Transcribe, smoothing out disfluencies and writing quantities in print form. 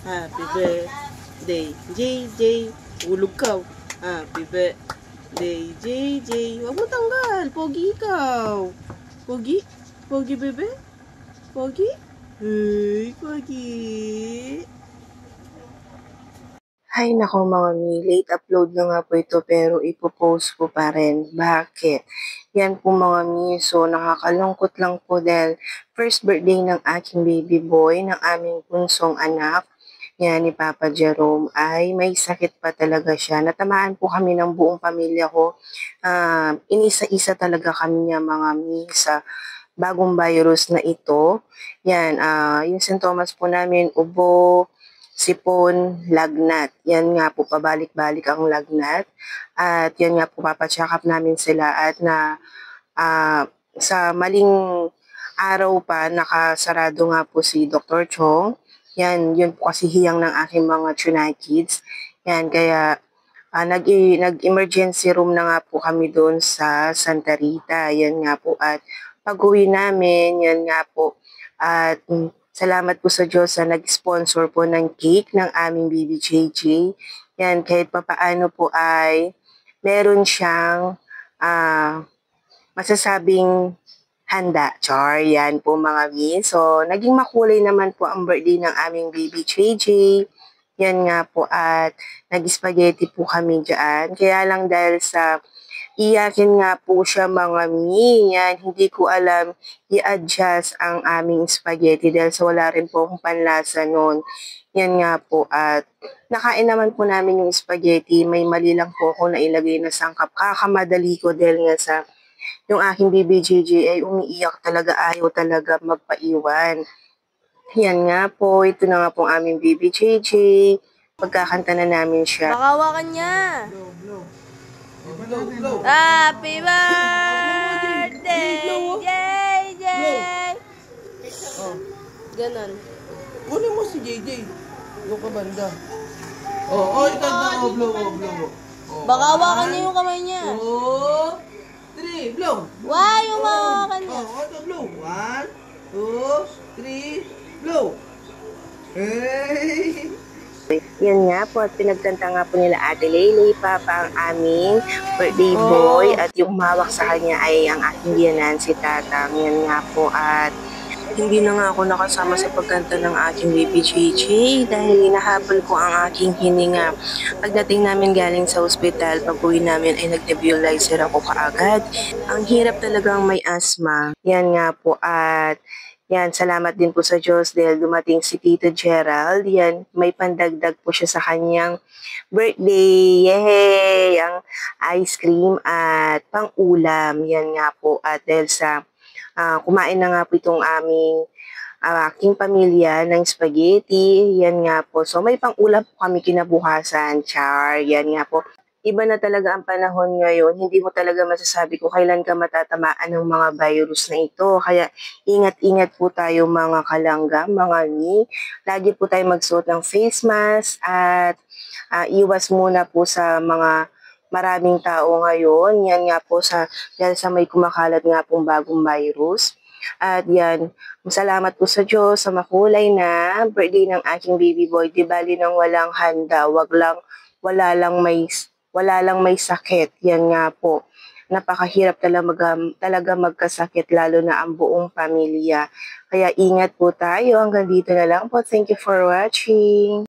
Happy birthday, JJ. Ulog ka. Happy birthday, JJ. Huwag mo tanggal. Pogi ikaw. Pogi? Pogi, bebe? Pogi? Hey, Pogi. Hay nako mga mi, late upload na nga po ito pero ipopost ko pa rin. Bakit? Yan po mga mi, so nakakalungkot lang po dahil first birthday ng aking baby boy, ng aming punsong anak, yan ni Papa Jerome, ay may sakit pa talaga siya. Natamaan po kami ng buong pamilya ko. Inisa-isa talaga kami niya mga mi sa bagong virus na ito. Yan, yung sintomas po namin, ubo, sipon, lagnat. Yan nga po, pabalik-balik ang lagnat. At yan nga po, papacheck up namin sila at sa maling araw pa, nakasarado nga po si Dr. Chong. Yan, yun po kasi hiyang ng aking mga Chunay kids. Yan, kaya nag-emergency room na nga po kami doon sa Santa Rita. Yan nga po, at pag-uwi namin, yan nga po, at salamat po sa Diyos na nag-sponsor po ng cake ng aming baby JJ. Yan, kahit papaano po ay meron siyang masasabing handa. Char, yan po mga mi. So, naging makulay naman po ang birthday ng aming baby JJ. Yan nga po, at nag-spaghetti po kami dyan. Kaya lang dahil sa iyakin nga po siya mga mi. Yan, hindi ko alam i-adjust ang aming spaghetti dahil sa wala rin po akong panlasa noon. Yan nga po, at nakain naman po namin yung spaghetti. May mali lang po ako na ilagay na sangkap. Kakamadali ko dahil nga sa yung aking BBJJ ay umiiyak talaga, ayaw talaga magpaiwan. Yan nga po, ito na nga po ang aming BBJJ. Pagkakanta na namin siya. Bakawakan niya. Happy birthday, JJ. Ganon. Kunin mo si JJ. Yung kabanda. Ito na. Blow. Bakawakan niya yung kamay niya. 3, blow. Why yung bakawakan niya? Ito, blow. 1, 2, 3, blow. Hey! Yan nga po, at pinagkanta nga po nila Ate Leylay, Papa, ang aming birthday boy, at yung mawak sa kanya ay ang aking biyanan, si Tatang. Yan nga po, at hindi na nga ako nakasama sa pagkanta ng aking baby JJ dahil hinahabol ko ang aking hininga. Pagdating namin galing sa ospital, pag-uwi namin ay nag-nebulizer ako kaagad. Ang hirap talagang may asthma. Yan nga po, at yan, salamat din po sa Diyos dahil dumating si Tito Gerald. Yan, may pandagdag po siya sa kanyang birthday. Yay! Ang ice cream at pang-ulam. Yan nga po, at dahil sa kumain na nga po itong aking pamilya ng spaghetti. Yan nga po. So, may pang-ulam po kami kinabukasan. Char. Yan nga po. Iba na talaga ang panahon ngayon. Hindi mo talaga masasabi kung kailan ka matatamaan ng mga virus na ito. Kaya ingat-ingat po tayo mga kalangga, mga ni. Lagi po tayo magsuot ng face mask at iwas muna po sa mga maraming tao ngayon. Yan nga po dahil sa may kumakalat nga pong bagong virus. At yan, salamat po sa Diyos sa makulay na birthday ng aking baby boy. Di bali nang walang handa, wala lang may sakit. Yan nga po. Napakahirap talaga magkasakit, lalo na ang buong pamilya. Kaya ingat po tayo. Hanggang dito na lang po. Thank you for watching.